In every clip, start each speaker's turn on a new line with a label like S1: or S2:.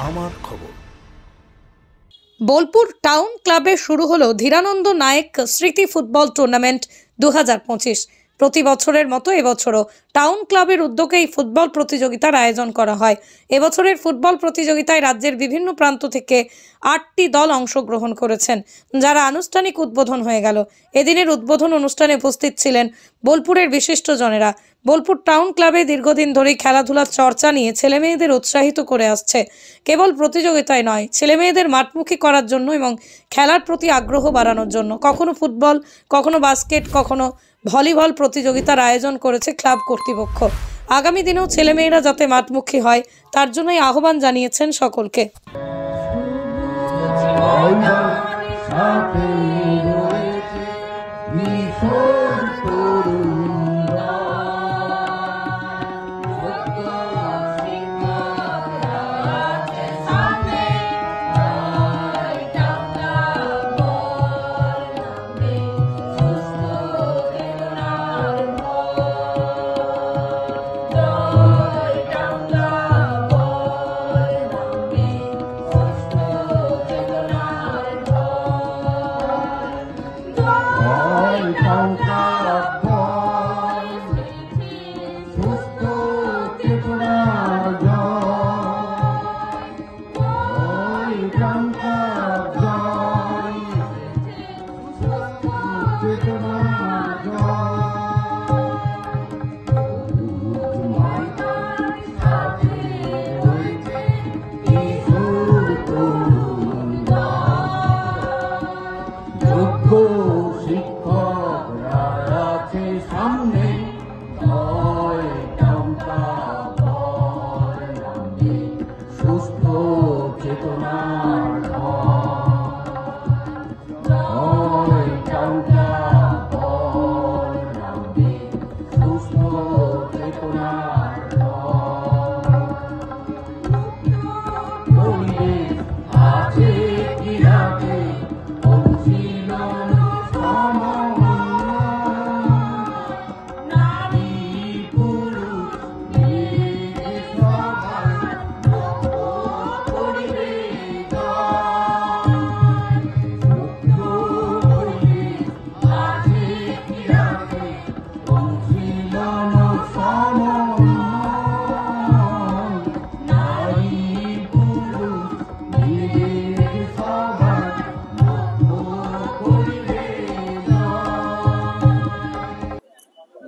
S1: আমার খবর।
S2: বোলপুর টাউন ক্লাবে শুরু হলো ধীরানন্দ নায়েক স্মৃতি ফুটবল টুর্নামেন্ট 2025। প্রতি বছরের মতো এবছরও টাউন ক্লাবের উদ্যোগে এই ফুটবল প্রতিযোগিতার আয়োজন করা হয়। এবছরের ফুটবল প্রতিযোগিতায় রাজ্যের বিভিন্ন প্রান্ত থেকে 8টি দল অংশগ্রহণ করেছেন, যারা আনুষ্ঠানিক উদ্বোধন হয়ে গেল। এদিনের উদ্বোধন অনুষ্ঠানে উপস্থিত ছিলেন বোলপুরের বিশিষ্টজনেরা। বোলপুর টাউন ক্লাবে দীর্ঘদিন ধরেই খেলাধুলার চর্চা নিয়ে ছেলেমেয়েদের উৎসাহিত করে আসছে। কেবল প্রতিযোগিতায় নয়, ছেলেমেয়েদের মাঠমুখী করার জন্য এবং খেলার প্রতি আগ্রহ বাড়ানোর জন্য কখনো ফুটবল, কখনো বাস্কেট, কখনো ভলিবল প্রতিযোগিতার আয়োজন করেছে ক্লাব কর্তৃপক্ষ। আগামী দিনেও ছেলেমেয়েরা যাতে মাঠমুখী হয় তার জন্যই আহ্বান জানিয়েছেন সকলকে।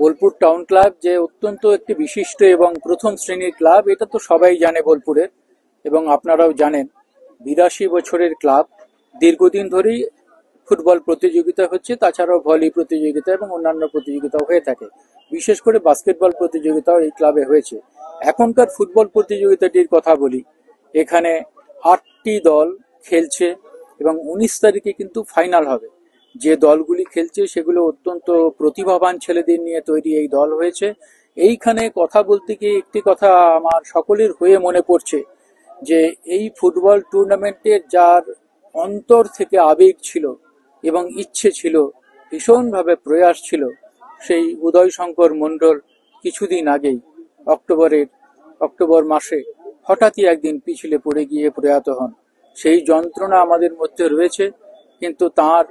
S3: বোলপুর টাউন ক্লাব যে অত্যন্ত একটি বিশিষ্ট এবং প্রথম শ্রেণীর ক্লাব, এটা তো সবাই জানে বোলপুরের, এবং আপনারাও জানেন 82 বছরের ক্লাব। দীর্ঘদিন ধরেই ফুটবল প্রতিযোগিতা হচ্ছে, তাছাড়াও ভলি প্রতিযোগিতা এবং অন্যান্য প্রতিযোগিতাও হয়ে থাকে। বিশেষ করে বাস্কেটবল প্রতিযোগিতাও এই ক্লাবে হয়েছে। এখনকার ফুটবল প্রতিযোগিতাটির কথা বলি, এখানে 8টি দল খেলছে এবং 19 তারিখে কিন্তু ফাইনাল হবে। যে দলগুলি খেলছে সেগুলো অত্যন্ত প্রতিভাবান ছেলেদের নিয়ে তৈরি এই দল হয়েছে। এইখানে কথা বলতে গিয়ে একটি কথা আমার সকলের হয়ে মনে পড়ছে, যে এই ফুটবল টুর্নামেন্টের যার অন্তর থেকে আবেগ ছিল এবং ইচ্ছে ছিল, ভীষণভাবে প্রয়াস ছিল, সেই উদয় শঙ্কর মণ্ডল কিছুদিন আগেই অক্টোবর মাসে হঠাৎই একদিন পিছলে পড়ে গিয়ে প্রয়াত হন। সেই যন্ত্রণা আমাদের মধ্যে রয়েছে, কিন্তু তার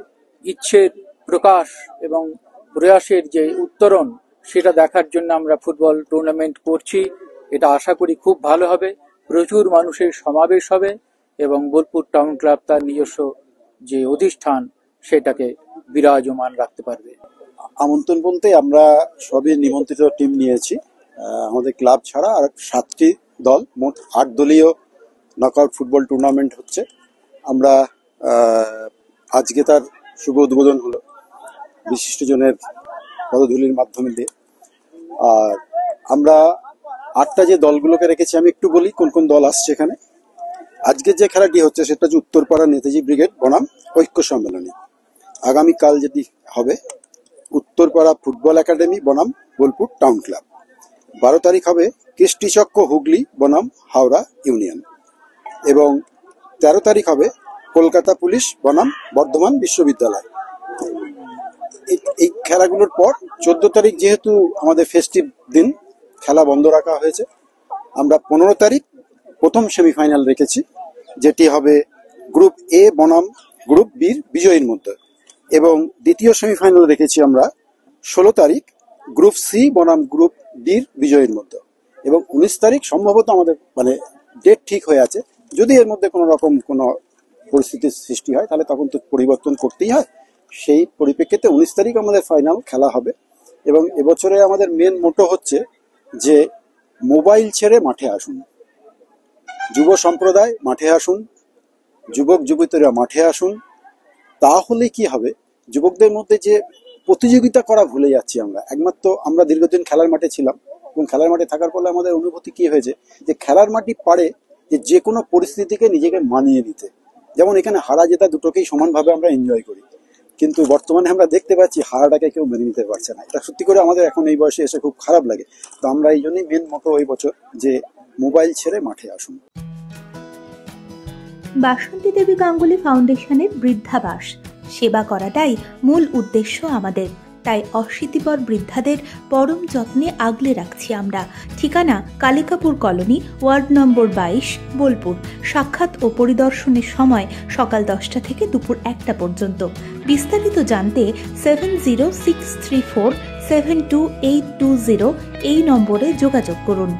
S3: ইচ্ছের প্রকাশ এবং প্রয়াসের যে উত্তরণ, সেটা দেখার জন্য আমরা ফুটবল টুর্নামেন্ট করছি। এটা আশা করি খুব ভালো হবে, প্রচুর মানুষের সমাবেশ হবে এবং বোলপুর টাউন ক্লাব তার নিজস্ব যে অধিষ্ঠান সেটাকে বিরাজমান রাখতে পারবে।
S4: আমন্ত্রণ বলতে আমরা সবই নিমন্ত্রিত টিম নিয়েছি। আমাদের ক্লাব ছাড়া আর 7টি দল, মোট 8 দলীয় নকআউট ফুটবল টুর্নামেন্ট হচ্ছে। আমরা আজকে তার শুভ উদ্বোধন হলো বিশিষ্টজনের পদধূলির মাধ্যমে দিয়ে। আর আমরা 8টা যে দলগুলোকে রেখেছি, আমি একটু বলি কোন কোন দল আসছে এখানে। আজকের যে খেলাটি হচ্ছে সেটা হচ্ছে উত্তরপাড়া নেতাজি ব্রিগেড বনাম ঐক্য সম্মেলনী। আগামীকাল যেটি হবে উত্তরপাড়া ফুটবল একাডেমি বনাম বোলপুর টাউন ক্লাব। 12 তারিখ হবে কৃষ্টিচক্র হুগলি বনাম হাওড়া ইউনিয়ন, এবং 13 তারিখ হবে কলকাতা পুলিশ বনাম বর্ধমান বিশ্ববিদ্যালয়। এই খেলাগুলোর পর 14 তারিখ যেহেতু আমাদের ফেস্টিভ দিন, খেলা বন্ধ রাখা হয়েছে। আমরা 15 তারিখ প্রথম সেমিফাইনাল রেখেছি, যেটি হবে গ্রুপ এ বনাম গ্রুপ বির বিজয়ীর মধ্যে, এবং দ্বিতীয় সেমিফাইনাল রেখেছি আমরা 16 তারিখ গ্রুপ সি বনাম গ্রুপ ডির বিজয়ীর মধ্যে, এবং 19 তারিখ সম্ভবত আমাদের ডেট ঠিক হয়ে আছে। যদি এর মধ্যে কোনো রকম কোনো পরিস্থিতির সৃষ্টি হয় তাহলে তখন তো পরিবর্তন করতেই হয়। সেই পরিপ্রেক্ষিতে 19 তারিখ আমাদের ফাইনাল খেলা হবে। এবং এবছরে আমাদের মেন মোটো হচ্ছে যে মোবাইল ছেড়ে মাঠে আসুন, যুব সম্প্রদায় মাঠে আসুন, যুবক যুবতীরা মাঠে আসুন। তাহলে কি হবে, যুবকদের মধ্যে যে প্রতিযোগিতা করা ভুলে যাচ্ছি আমরা। একমাত্র আমরা দীর্ঘদিন খেলার মাঠে ছিলাম, এবং খেলার মাঠে থাকার ফলে আমাদের অনুভূতি কি হয়েছে যে খেলার মাঠই পারে যে কোনো পরিস্থিতিকে নিজেকে মানিয়ে নিতে। যেমন এখানে হারা জেতা দুটোকেই সমানভাবে আমরা এনজয় করি, কিন্তু বর্তমানে আমরা দেখতে পাচ্ছি হারাটাকে কেউ মেনে নিতে পারছে না। এটা সত্যি করে আমাদের এখন এই বয়সে এসে খুব খারাপ লাগে। তো আমরা এই জন্যই মেন মোটো এই বছর যে মোবাইল ছেড়ে মাঠে আসুন।
S1: বাসন্তী দেবী গাঙ্গুলি ফাউন্ডেশনের বৃদ্ধাবাস সেবা করাটাই মূল উদ্দেশ্য আমাদের। তাই অশীতিপর বৃদ্ধাদের পরম যত্নে আগলে রাখছি আমরা। ঠিকানা Kalikapur colony, ward number 22, Bolpur. সাক্ষাৎ ও পরিদর্শনের সময় সকাল 10টা থেকে দুপুর 1টা পর্যন্ত। বিস্তারিত জানতে 7063472820 এই নম্বরে যোগাযোগ করুন।